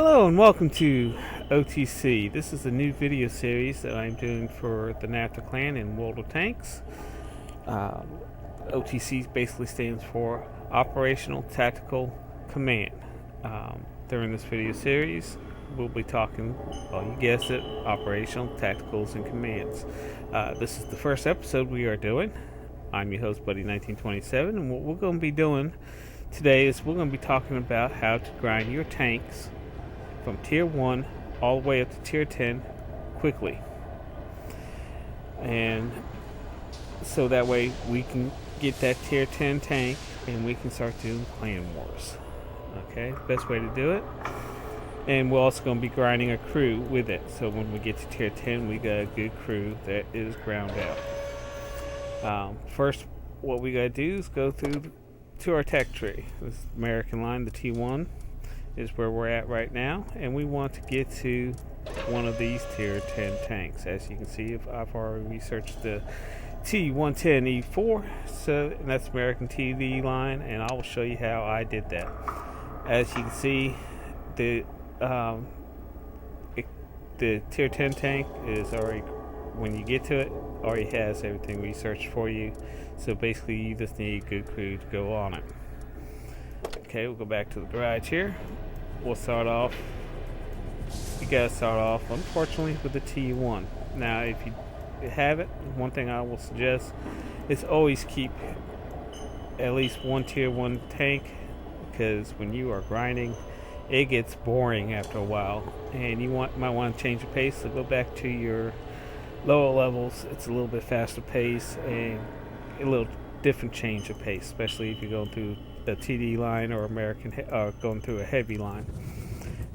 Hello and welcome to OTC. This is a new video series that I'm doing for the NAFTA clan in World of Tanks. OTC basically stands for Operational Tactical Command. During this video series, we'll be talking, well, you guessed it, operational tacticals and commands. This is the first episode we are doing. I'm your host, Buddy1927, and what we're going to be doing today is we're going to be talking about how to grind your tanks from tier 1 all the way up to tier 10 quickly. And so that way we can get that tier 10 tank and we can start doing clan wars. Okay, best way to do it. And we're also going to be grinding a crew with it. So when we get to tier 10, we got a good crew that is ground out. First, what we got to do is go through to our tech tree. This American line, the T1, is where we're at right now, and we want to get to one of these tier 10 tanks. As you can see, I've already researched the T110E4, so and that's American TV line, and I will show you how I did that. As you can see, the tier 10 tank is already, when you get to it, already has everything researched for you. So basically you just need a good crew to go on it. Okay, we'll go back to the garage here. We'll start off, you gotta start off, unfortunately, with the T1. Now if you have it, one thing I will suggest is always keep at least one tier 1 tank, because when you are grinding, it gets boring after a while, and you might want to change the pace. So go back to your lower levels. It's a little bit faster pace and a little different change of pace, especially if you're going through the TD line or going through a heavy line.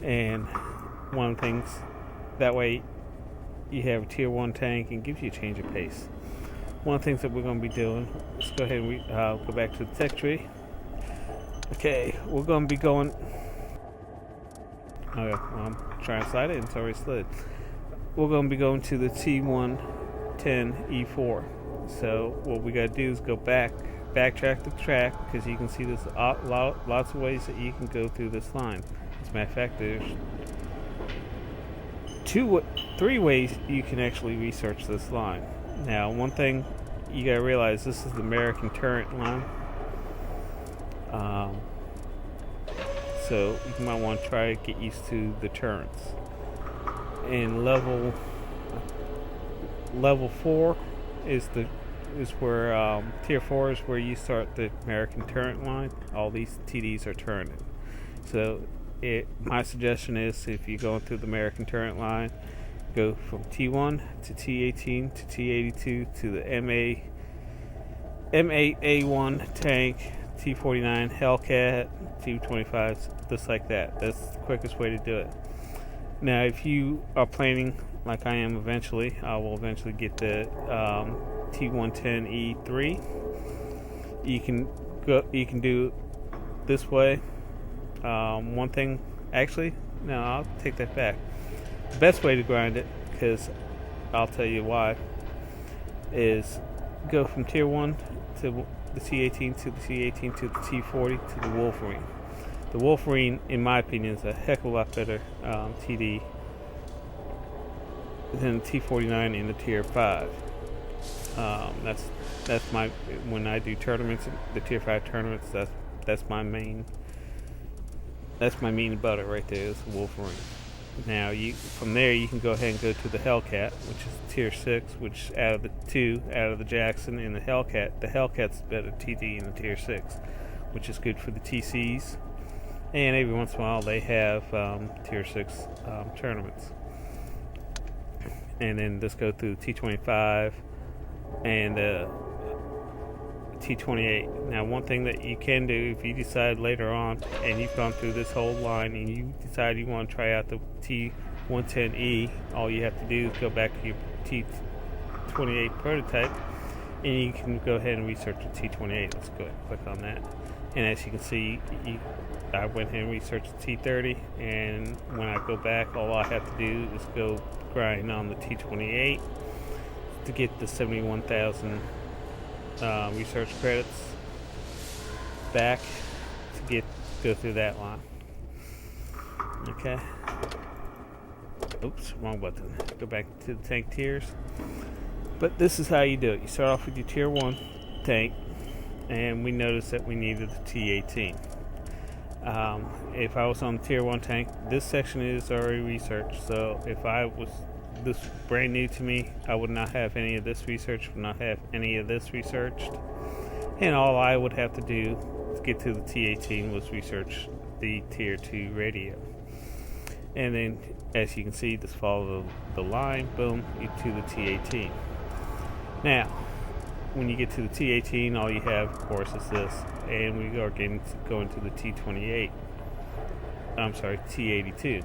And one of the things, that way you have a tier 1 tank and gives you a change of pace. One of the things that we're going to be doing, let's go ahead and go back to the tech tree. Okay, we're going to be going, okay, I'm trying to slide it and it's already slid. We're going to be going to the T110E4. So what we got to do is go backtrack the track, because you can see there's lots of ways that you can go through this line. As a matter of fact, there's 3 ways you can actually research this line. Now, one thing you got to realize, this is the American turret line. So you might want to try to get used to the turrets. And level 4 is where tier 4 is where you start the American turret line. All these TDs are turreted. So my suggestion is, if you're going through the American turret line, go from T1 to T18 to T82 to the M8A1 tank, T49 Hellcat, T25, just like that. That's the quickest way to do it. Now, if you are planning, like I am eventually, I will eventually get the T110E3. You can do this way. One thing, actually, no, I'll take that back. The best way to grind it, because I'll tell you why, is go from tier 1 to the T18 to the T18 to the T40 to the Wolverine. The Wolverine, in my opinion, is a heck of a lot better TD than the T49 in the tier 5. That's my, when I do tournaments, the tier 5 tournaments, that's my main meat and butter right there, is the Wolverine. Now from there you can go ahead and go to the Hellcat, which is tier 6, which out of the Jackson and the Hellcat's better TD in the tier 6, which is good for the TCs. And every once in a while they have tier 6 tournaments. And then just go through the T25 and T28. Now, one thing that you can do, if you decide later on and you've gone through this whole line and you decide you want to try out the T110E, all you have to do is go back to your T28 prototype and you can go ahead and research the T28. Let's go ahead and click on that. And as you can see, I went ahead and researched the T30, and when I go back, all I have to do is go grind on the T28 to get the 71,000 research credits back to go through that line. Okay, oops, wrong button. Go back to the tank tiers. But this is how you do it. You start off with your tier 1 tank, and we noticed that we needed the T18. If I was on the tier 1 tank, this section is already researched. So if I was this brand new to me, I would not have any of this researched, would not have any of this researched. And all I would have to do to get to the T18 was research the tier 2 radio. And then, as you can see, just follow the line, boom, to the T18. Now, when you get to the T18, all you have, of course, is this. And we are going to the T28. I'm sorry, T82.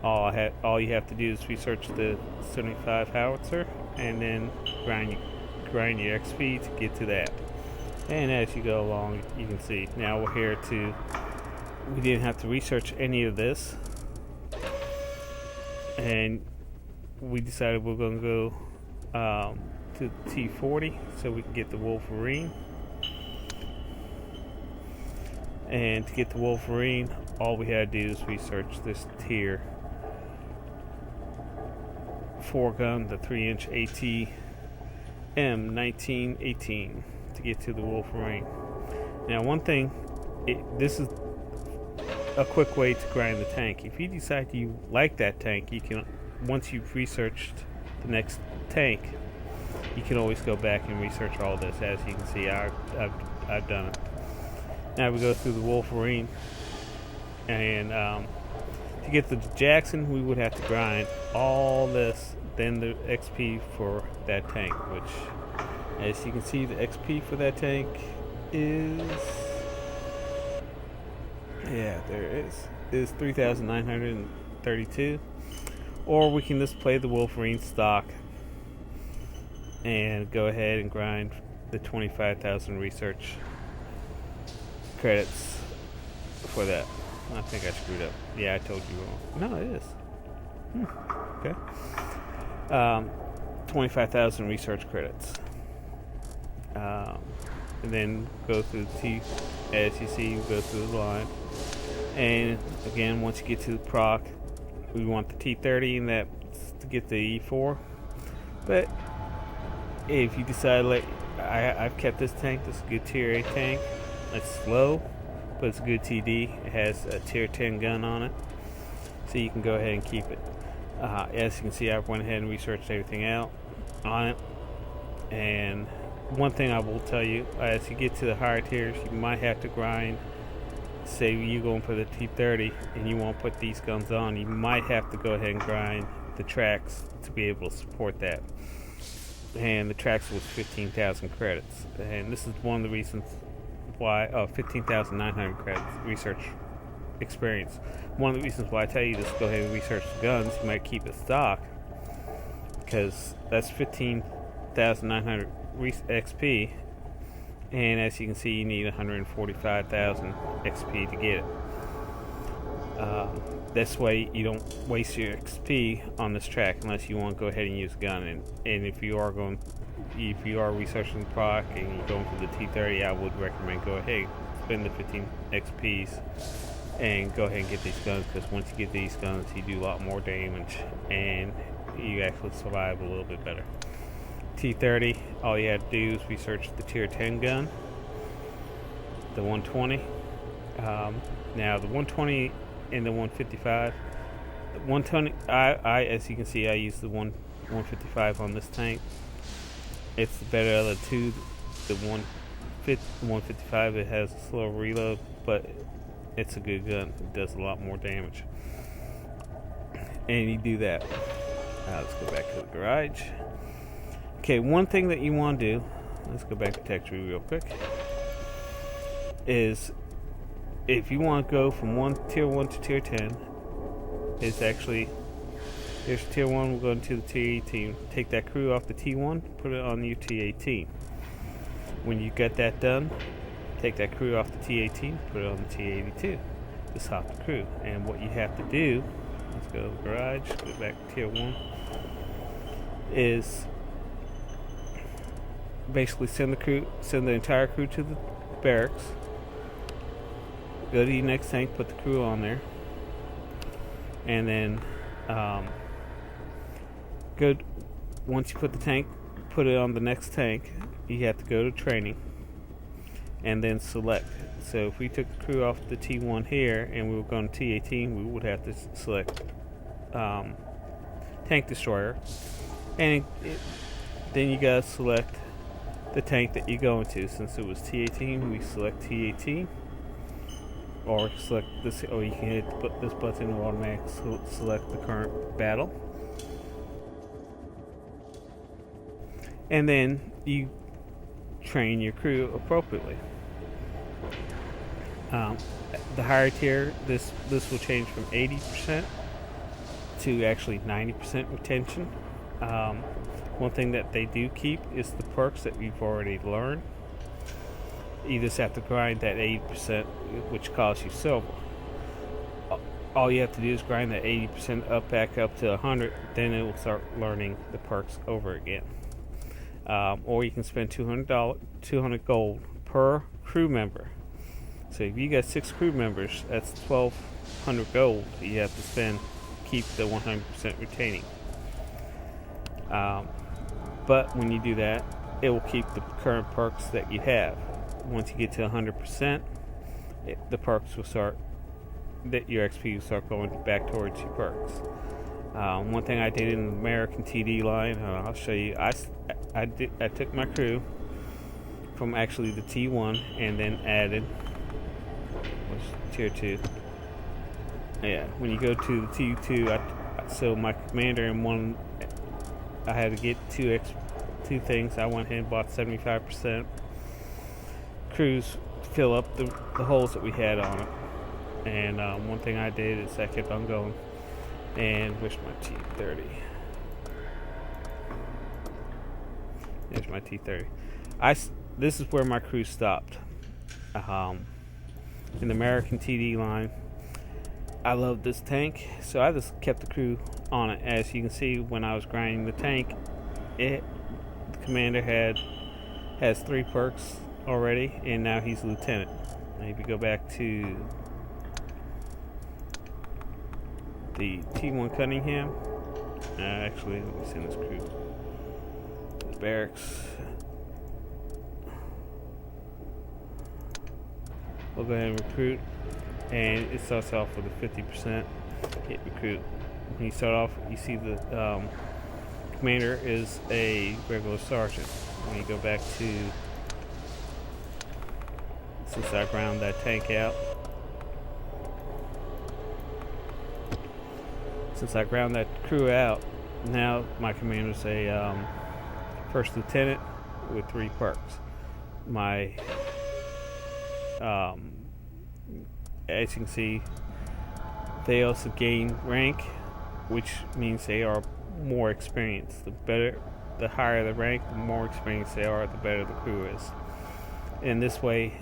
All you have to do is research the 75 howitzer, and then grind your XP to get to that. And as you go along, you can see now we're here to. We didn't have to research any of this, and we decided we're going to go to T40 so we can get the Wolverine. And to get the Wolverine, all we had to do is research this tier 4 gun, the 3-inch AT M1918, to get to the Wolverine. Now, one thing, this is a quick way to grind the tank. If you decide you like that tank, you can, once you've researched the next tank, you can always go back and research all this. As you can see, I've done it. Now we go through the Wolverine, and to get the Jackson, we would have to grind all this, then the XP for that tank, which, as you can see, the XP for that tank is, yeah, there it is 3,932. Or we can just play the Wolverine stock and go ahead and grind the 25,000 research credits for that. I think I screwed up. Yeah, I told you wrong. No, it is. Okay. 25,000 research credits. And then go through the T, as you see, go through the line. And again, once you get to the proc, we want the T30 and that to get the E4. But if you decide, like, I've kept this tank, this is a good tier 8 tank. It's slow, but it's a good TD. It has a tier 10 gun on it, so you can go ahead and keep it. As you can see, I went ahead and researched everything out on it. And one thing I will tell you, as you get to the higher tiers, you might have to grind. Say you're going for the T30 and you won't put these guns on, you might have to go ahead and grind the tracks to be able to support that. And the tracks was 15,000 credits. And this is one of the reasons why 15,900 credits research experience. One of the reasons why I tell you just go ahead and research the guns. You might keep it stock because that's 15,900 XP, and as you can see, you need 145,000 XP to get it. This way you don't waste your XP on this track unless you want to go ahead and use a gun. And if you are researching the product and you're going for the T30, I would recommend go ahead, spend the 15 XPs and go ahead and get these guns, because once you get these guns, you do a lot more damage and you actually survive a little bit better. T30, all you have to do is research the tier 10 gun, the 120. Now the 120 and the 155. The 120, I as you can see, I use the 155 on this tank. It's the better of the two. The 155, it has a slow reload, but it's a good gun. It does a lot more damage. And you do that. Let's go back to the garage. Okay, one thing that you want to do, let's go back to tech tree real quick, is if you want to go from tier 1 to tier 10, it's actually, here's tier 1, we're going to the tier 18. Take that crew off the T1, put it on your T18. When you get that done, take that crew off the T18, put it on the T82. Just hop the crew. And what you have to do, let's go to the garage, go back to tier 1, is basically send the entire crew to the barracks. Go to your next tank, put the crew on there, and then go once you put it on the next tank, you have to go to training and then select. So if we took the crew off the T1 here and we were going to T18, we would have to select tank destroyer, and then you gotta select the tank that you're going to. Since it was T18, we select T18, or select this, or you can hit this button to automatically select the current battle, and then you train your crew appropriately. The higher tier, this will change from 80% to actually 90% retention. One thing that they do keep is the perks that we've already learned. You just have to grind that 80%, which costs you silver. All you have to do is grind that 80% back up to 100, then it will start learning the perks over again. Or you can spend $200 gold per crew member. So if you got 6 crew members, that's 1,200 gold you have to spend to keep the 100% retaining. But when you do that, it will keep the current perks that you have. Once you get to 100%, the perks will start, that your XP will start going back towards your perks. One thing I did in the American TD line, I'll show you. I took my crew from actually the T1 and then added tier 2. Yeah, when you go to the T2, so my commander in one, I had to get two things. I went ahead and bought 75% crews to fill up the holes that we had on it. And one thing I did is I kept on going. And where's my T30? There's my T30. This is where my crew stopped. In the American TD line, I love this tank, so I just kept the crew on it. As you can see, when I was grinding the tank, the commander has 3 perks already, and now he's lieutenant. Now if you go back to the T1 Cunningham, actually, let me send this crew. The barracks. We'll go ahead and recruit, and it starts off with a 50% hit recruit. When you start off, you see the commander is a regular sergeant. When you go back to, since I ground that tank out, crew out, now my commander's a first lieutenant with 3 perks. My as you can see, they also gain rank, which means they are more experienced. The higher the rank, the more experienced they are, the better the crew is. And this way,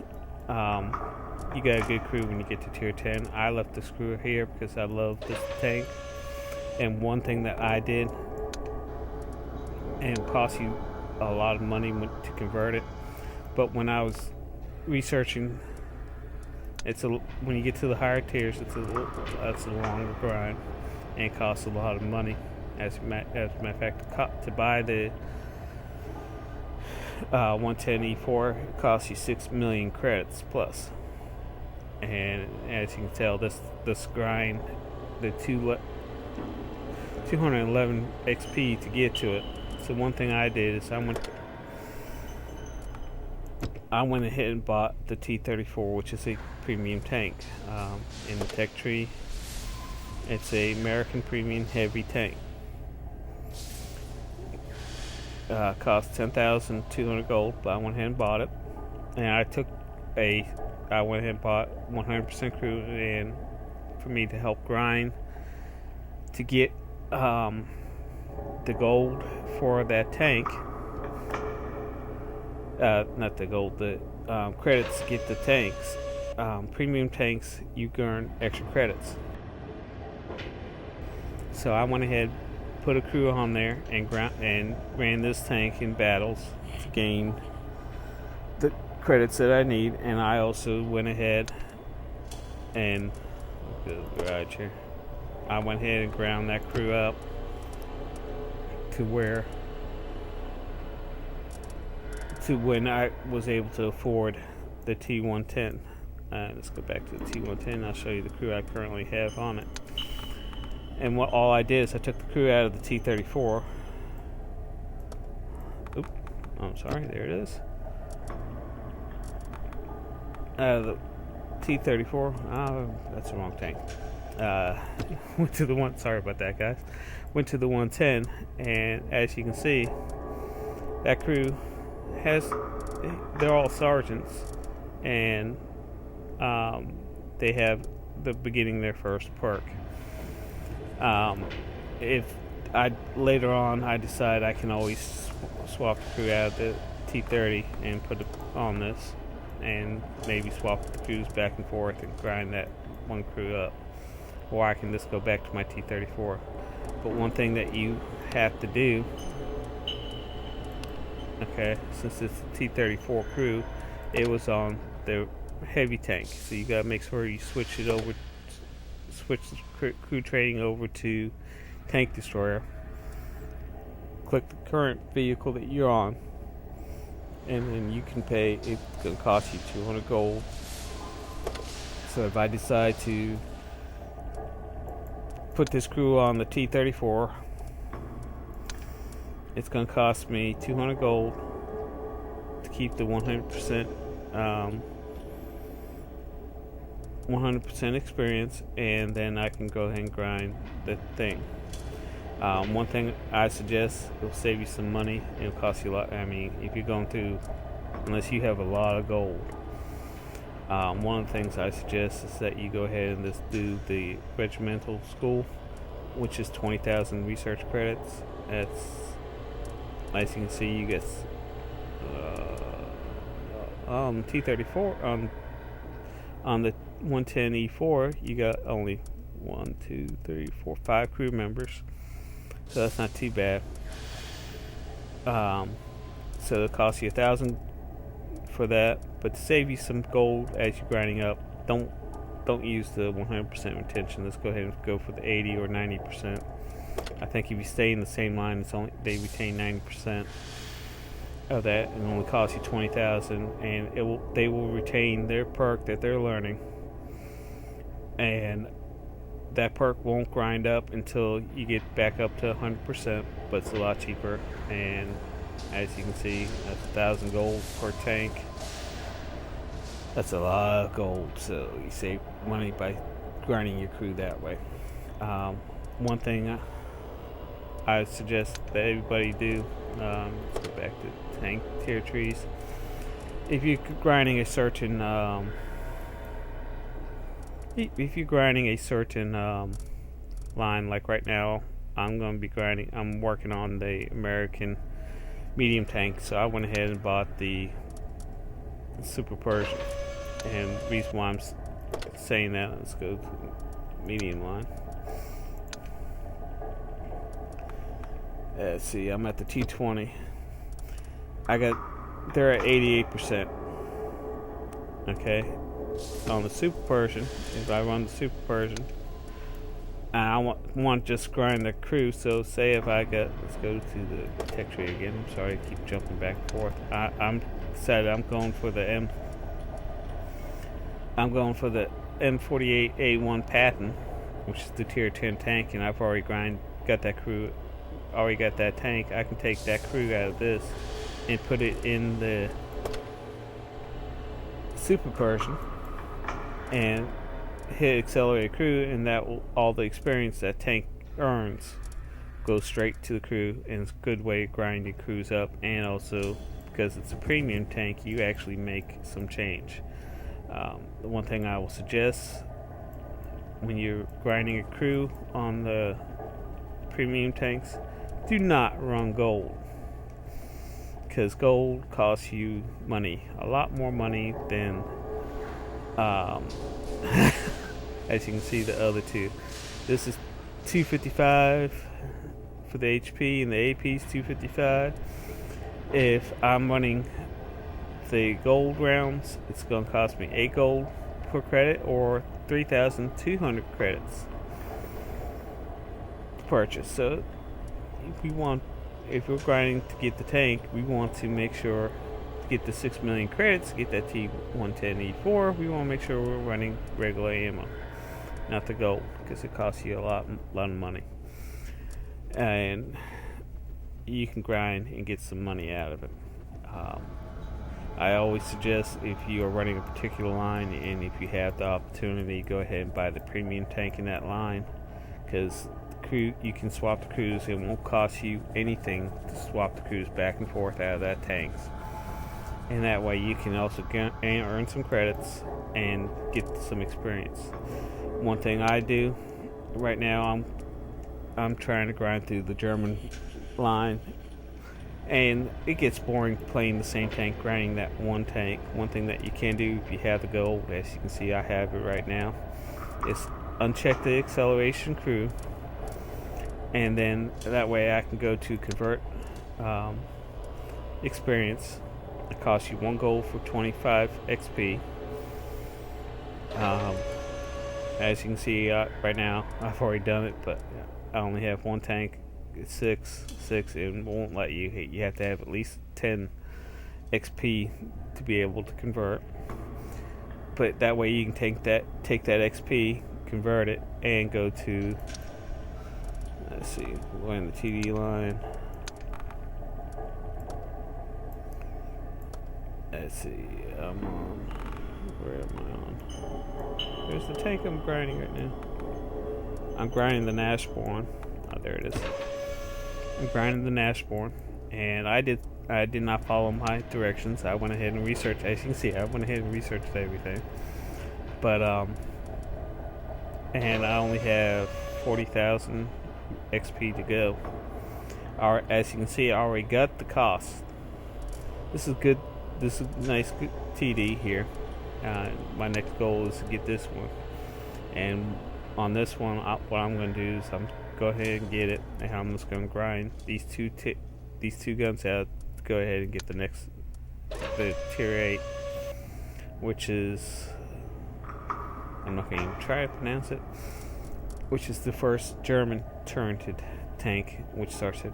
you got a good crew when you get to tier 10. I left this crew here because I love this tank. And one thing that I did, and it costs you a lot of money to convert it, but when I was researching, when you get to the higher tiers, it's a longer grind, and it costs a lot of money. As a matter of fact, to buy the 110E4, it costs you 6 million credits plus. And as you can tell, this grind, the 211 XP to get to it. So one thing I did is I went ahead and bought the T34, which is a premium tank. In the tech tree, it's a American premium heavy tank. Cost 10,200 gold, but I went ahead and bought it. And I went ahead and bought 100% crew, and for me to help grind to get the gold for that tank. Not the gold, the credits to get the tanks. Premium tanks, you earn extra credits. So I went ahead, put a crew on there, and ran this tank in battles to gain the credits that I need. And I also went ahead and I went ahead and ground that crew up to when I was able to afford the T110. Let's go back to the T110. I'll show you the crew I currently have on it. And all I did is I took the crew out of the T34. Oop, I'm sorry, there it is. Out of the T34. Oh, that's the wrong tank. Went to the one. Sorry about that, guys. Went to the 110, and as you can see, that crew they're all sergeants, and they have the beginning their first perk. If later on I decide I can always swap the crew out of the T30 and put it on this, and maybe swap the crews back and forth and grind that one crew up, or I can just go back to my T34. But one thing that you have to do, okay, since it's the T34 crew, it was on the heavy tank, so you gotta make sure you switch the crew training over to tank destroyer. Click the current vehicle that you're on, and then you can pay. It's gonna cost you 200 gold. So if I decide to put this crew on the T34, it's gonna cost me 200 gold to keep the 100% 100% experience, and then I can go ahead and grind the thing. One thing I suggest, it'll save you some money. It'll cost you a lot. I mean, if you're going through, unless you have a lot of gold, one of the things I suggest is that you go ahead and just do the regimental school, which is 20,000 research credits. That's, as you can see, you get T34 on the 110E4, you got only 5 crew members, so that's not too bad. So it'll cost you 1,000 for that, but to save you some gold as you're grinding up, don't use the 100% retention. Let's go ahead and go for the 80 or 90%. I think if you stay in the same line, they retain 90% of that, and only cost you 20,000, and they will retain their perk that they're learning, and that perk won't grind up until you get back up to 100%, but it's a lot cheaper. And as you can see, that's 1,000 gold per tank. That's a lot of gold, so you save money by grinding your crew that way. One thing I suggest that everybody do, let's go back to tank tier trees. If you're grinding a certain line, like right now, I'm working on the American medium tank, so I went ahead and bought the Super Persian. And the reason why I'm saying that, let's go to the medium line. Let's see, I'm at the T20. They're at 88%. Okay, on the Super Persian, if I run the Super Persian, and I want to just grind the crew. So say if I got, let's go to the tech tree again. I'm sorry, I keep jumping back and forth. I'm going for the M48A1 Patton, which is the tier 10 tank, and I've already got that tank. I can take that crew out of this and put it in the Super Persian and hit accelerated crew, and that will, all the experience that tank earns goes straight to the crew, and it's a good way to grind your crews up. And also, because it's a premium tank, you actually make some change. The one thing I will suggest when you're grinding a crew on the premium tanks, do not run gold, because gold costs you money, a lot more money than as you can see the other two. This is 255 for the HP, and the AP is 255. If I'm running the gold rounds, it's going to cost me 8 gold per credit, or 3,200 credits to purchase. So if you want if we're grinding to get the tank, we want to make sure to get the 6 million credits, to get that T110E4. We want to make sure we're running regular ammo, not the gold, because it costs you a lot of money. And you can grind and get some money out of it. I always suggest, if you are running a particular line and if you have the opportunity, go ahead and buy the premium tank in that line, because you can swap the crews. It won't cost you anything to swap the crews back and forth out of that tanks, and that way you can also earn some credits and get some experience. One thing I do right now, I'm trying to grind through the German line, and it gets boring playing the same tank, grinding that one tank. One thing that you can do if you have the gold, as you can see I have it right now, is uncheck the acceleration crew, and then that way I can go to convert experience. It costs you 1 gold for 25 XP. As you can see right now, I've already done it, but I only have one tank. It's 6, and won't let you. You have to have at least 10 XP to be able to convert. But that way you can take that XP, convert it, and go to, let's see, we're in the TD line. Let's see, I'm on, where am I on? There's the tank I'm grinding right now. I'm grinding the Nashborn. Oh, there it is. I'm grinding the Nashborn, and I did not follow my directions. I went ahead and researched. As you can see, I went ahead and researched everything. But and I only have 40,000 XP to go. As you can see, I already got the cost. This is good. This is nice good TD here. My next goal is to get this one, and on this one, what I'm going to do is I'm go ahead and get it, and I'm just going to grind these two guns out to go ahead and get the tier 8, which is, I'm not going to even try to pronounce it, which is the first German turreted tank, which starts at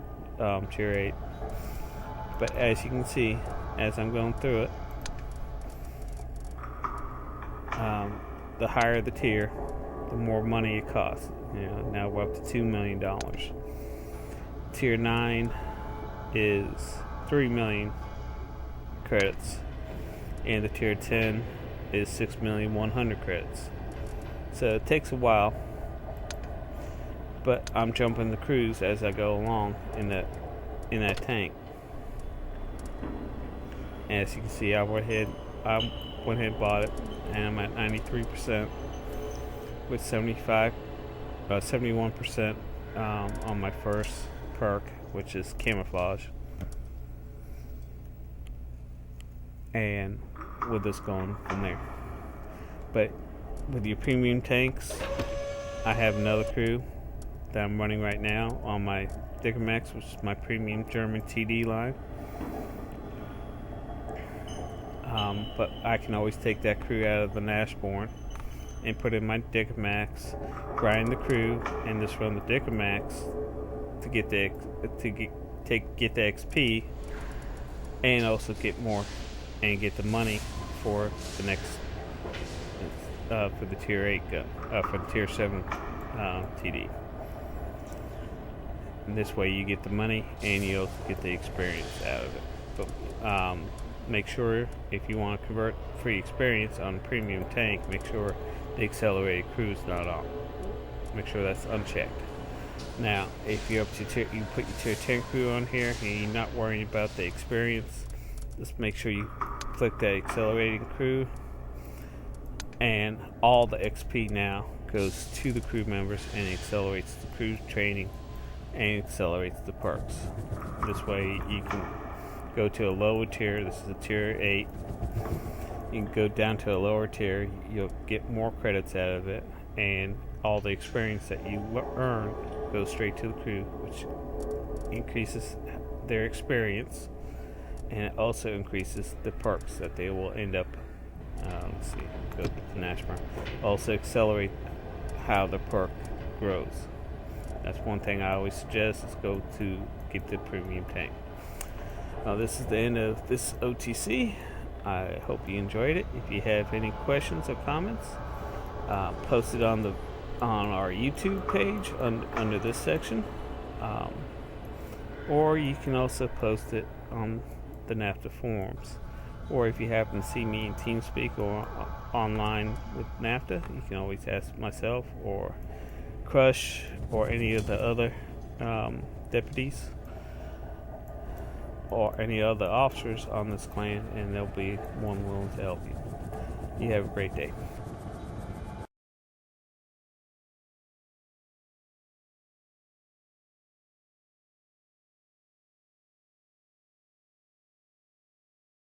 tier 8. But as you can see, as I'm going through it, the higher the tier, the more money it costs. Now we're up to $2 million. Tier 9 is 3 million credits, and the tier 10 is 6,100,000 credits. So it takes a while, but I'm jumping the crews as I go along in that tank. As you can see, I went ahead and bought it, and I'm at 93% with 71% on my first perk, which is camouflage, and with this going from there. But with your premium tanks, I have another crew that I'm running right now on my Dickermax, which is my premium German TD line. But I can always take that crew out of the Nashborn and put in my Dickermax, grind the crew, and just run the Dickermax to get the XP, and also get more and get the money for the next for the tier 8 gun, for the tier 7 TD. And this way you get the money and you also get the experience out of it. But make sure, if you want to convert free experience on a premium tank, make sure the accelerated crew is not on. Make sure that's unchecked. Now, if you're up to you put your tier 10 crew on here and you're not worrying about the experience, just make sure you click that accelerating crew, and all the XP now goes to the crew members and accelerates the crew training and accelerates the perks. This way you can go to a lower tier. This is a tier 8. You can go down to a lower tier. You'll get more credits out of it, and all the experience that you earn goes straight to the crew, which increases their experience, and it also increases the perks that they will end up. Let's see, go to Nashburn. Also accelerate how the perk grows. That's one thing I always suggest is go to get the premium tank. This is the end of this OTC. I hope you enjoyed it. If you have any questions or comments, post it on our YouTube page under this section, or you can also post it on the NAFTA forums. Or if you happen to see me in TeamSpeak or online with NAFTA, you can always ask myself or Crush or any of the other deputies or any other officers on this clan, and they'll be more than willing to help you. You have a great day.